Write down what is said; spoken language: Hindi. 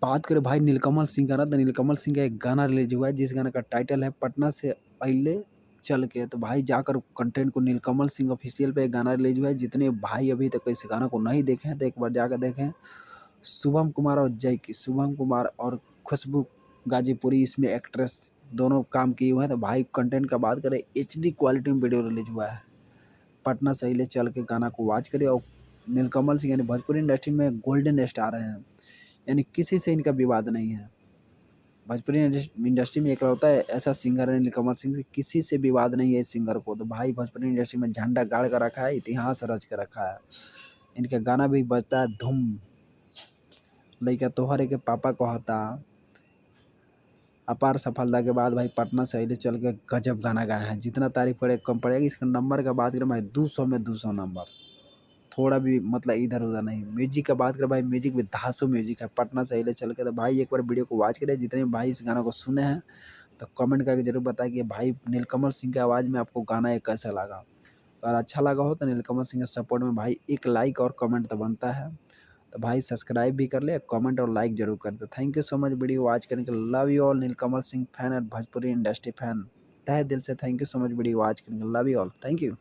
बात करें भाई नीलकमल सिंह का ना, तो नीलकमल सिंह का एक गाना रिलीज हुआ है जिस गाने का टाइटल है पटना से पहले चल के। तो भाई जाकर कंटेंट को नीलकमल सिंह ऑफिशियल पे एक गाना रिलीज हुआ है। जितने भाई अभी तक इस गाना को नहीं देखे हैं तो एक बार जाकर देखें। शुभम कुमार और खुशबू गाजीपुरी इसमें एक्ट्रेस दोनों काम किए हुए हैं। तो भाई कंटेंट का बात करें HD क्वालिटी में वीडियो रिलीज हुआ है। पटना से पहले चल के गाना को वॉच करिए। और नीलकमल सिंह यानी भोजपुरी इंडस्ट्री में गोल्डन स्टार हैं, यानी किसी से इनका विवाद नहीं है। भोजपुरी इंडस्ट्री में इकलौता है ऐसा सिंगर है नीलकमल सिंह, किसी से विवाद नहीं है इस सिंगर को। तो भाई भोजपुरी इंडस्ट्री में झंडा गाड़ कर रखा है, इतिहास रच कर रखा है। इनका गाना भी बजता है धूम, लइका तोहरे के पापा कहता। अपार सफलता के बाद भाई पटना से पहले चल के गजब गाना गाया है। जितना तारीफ करे कम पड़ेगा। इसका नंबर का बात करें भाई 200 में 200 नंबर, थोड़ा भी मतलब इधर उधर नहीं। म्यूजिक का बात करें भाई, म्यूजिक भी धांसू म्यूजिक है। पटना से पहले चल के तो भाई एक बार वीडियो को वॉच करें। जितने भाई इस गाना को सुने हैं तो कमेंट करके जरूर बताएं कि भाई नीलकमल सिंह की आवाज़ में आपको गाना ये कैसा लगा। अगर अच्छा लगा हो तो नीलकमल सिंह के सपोर्ट में भाई एक लाइक और कमेंट तो बनता है। तो भाई सब्सक्राइब भी कर ले, कमेंट और लाइक जरूर कर दो। Thank you so much video watch करने के लिए। Love you all Neelkamal Singh fan और भोजपुरी इंडस्ट्री फैन, तहे दिल से thank you so much video watch करने के लिए। Love you all, thank you.